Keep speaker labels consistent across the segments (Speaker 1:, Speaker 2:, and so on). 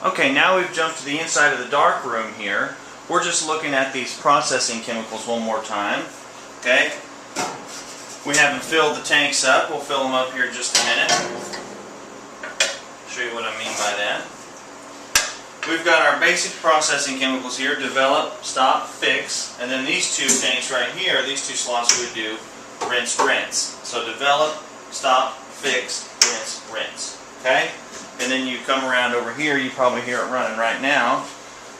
Speaker 1: Okay, now we've jumped to the inside of the dark room here. We're just looking at these processing chemicals one more time. Okay? We haven't filled the tanks up. We'll fill them up here in just a minute. Show you what I mean by that. We've got our basic processing chemicals here: develop, stop, fix, and then these two tanks right here, these two slots, we would do rinse, rinse. So develop, stop, fix, rinse, rinse. Okay? And then you come around over here, you probably hear it running right now,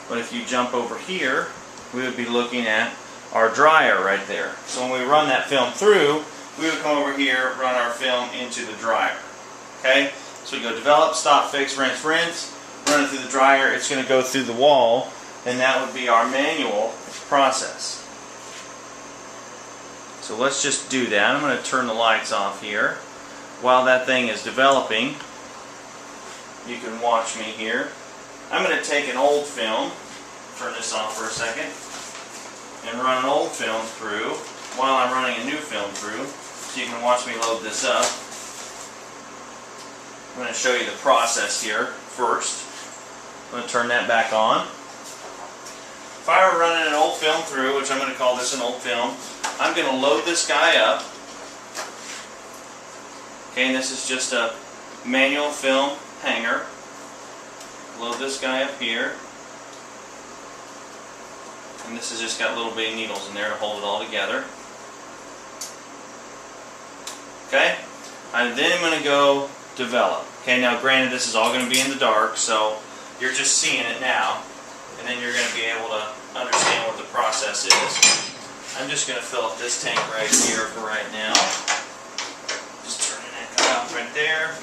Speaker 1: but if you jump over here, we would be looking at our dryer right there. So when we run that film through, we would come over here, run our film into the dryer. Okay? So we go develop, stop, fix, rinse, rinse, run it through the dryer. It's going to go through the wall, and that would be our manual process. So let's just do that. I'm going to turn the lights off here. While that thing is developing, you can watch me here. I'm going to take an old film, turn this off for a second, and run an old film through while I'm running a new film through, so you can watch me load this up. I'm going to show you the process here first. I'm going to turn that back on. If I were running an old film through, which I'm going to call this an old film, I'm going to load this guy up. Okay, and this is just a manual film hanger. Load this guy up here. And this has just got little bitty needles in there to hold it all together. Okay? And then I'm going to go develop. Okay, now granted this is all going to be in the dark, so you're just seeing it now. And then you're going to be able to understand what the process is. I'm just going to fill up this tank right here for right now. Just turning that guy off right there.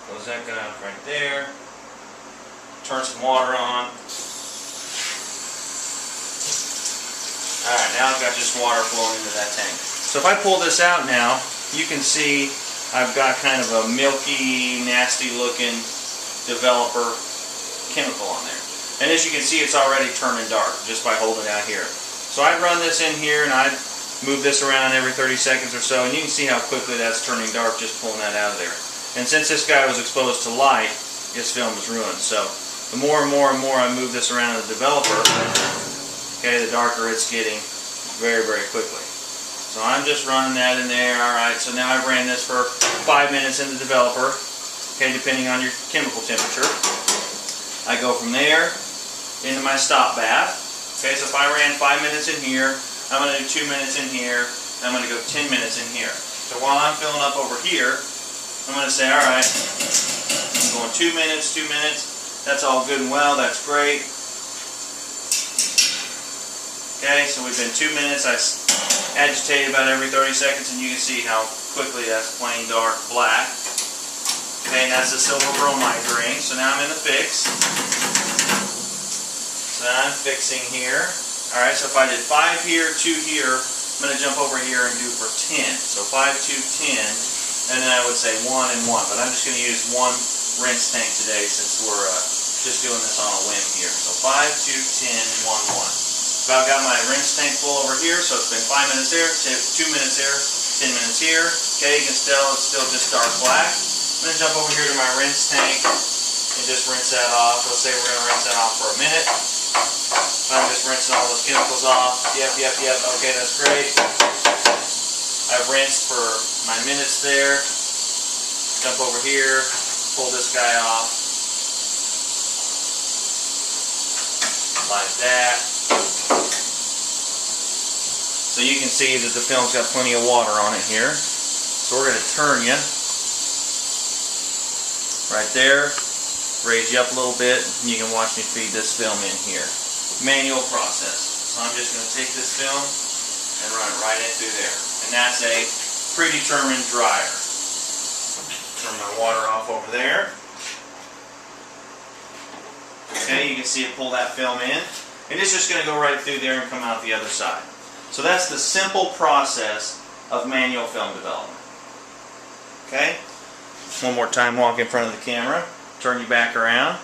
Speaker 1: Close that guy off right there. Turn some water on. Alright, now I've got just water flowing into that tank. So if I pull this out now, you can see I've got kind of a milky, nasty looking developer chemical on there. And as you can see, it's already turning dark just by holding it out here. So I'd run this in here and I'd move this around every 30 seconds or so, and you can see how quickly that's turning dark just pulling that out of there. And since this guy was exposed to light, his film was ruined. So the more and more and more I move this around the developer, okay, the darker it's getting very, very quickly. So I'm just running that in there. Alright, so now I've ran this for 5 minutes in the developer, okay, depending on your chemical temperature. I go from there into my stop bath. Okay, so if I ran 5 minutes in here, I'm going to do 2 minutes in here, and I'm going to go 10 minutes in here. So while I'm filling up over here, I'm going to say, alright, I'm going 2 minutes, 2 minutes. That's all good and well, that's great. Okay, so we've been 2 minutes. I agitate about every 30 seconds, and you can see how quickly that's plain dark black. Okay, and that's a silver bromide ring. So now I'm in the fix. So now I'm fixing here. Alright, so if I did 5 here, 2 here, I'm going to jump over here and do for 10. So 5, 2, 10, and then I would say 1 and 1. But I'm just going to use one rinse tank today since we're just doing this on a whim here. So 5, 2, 10, 1, 1. So I've got my rinse tank full over here, so it's been 5 minutes there, 2 minutes there, 10 minutes here. Okay, you can tell it's still just dark black. I'm going to jump over here to my rinse tank and just rinse that off. Let's say we're going to rinse that off for a minute. So I'm just rinsing all those chemicals off. Yep. Okay, that's great. I've rinsed for my minutes there. Jump over here, pull this guy off. Like that. So you can see that the film's got plenty of water on it here. So we're going to turn you right there, raise you up a little bit, and you can watch me feed this film in here. Manual process. So I'm just going to take this film and run it right in through there. And that's a predetermined dryer. Turn my water off over there. Okay, you can see it pull that film in. And it's just going to go right through there and come out the other side. So that's the simple process of manual film development. Okay? One more time, walk in front of the camera. Turn you back around.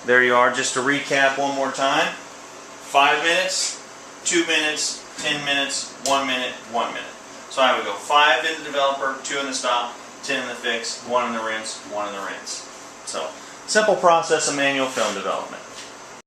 Speaker 1: There you are. Just to recap one more time. 5 minutes, 2 minutes, 10 minutes, 1 minute, 1 minute. So I would go 5 in the developer, 2 in the stop, 10 in the fix, 1 in the rinse, 1 in the rinse. So Simple process of manual film development.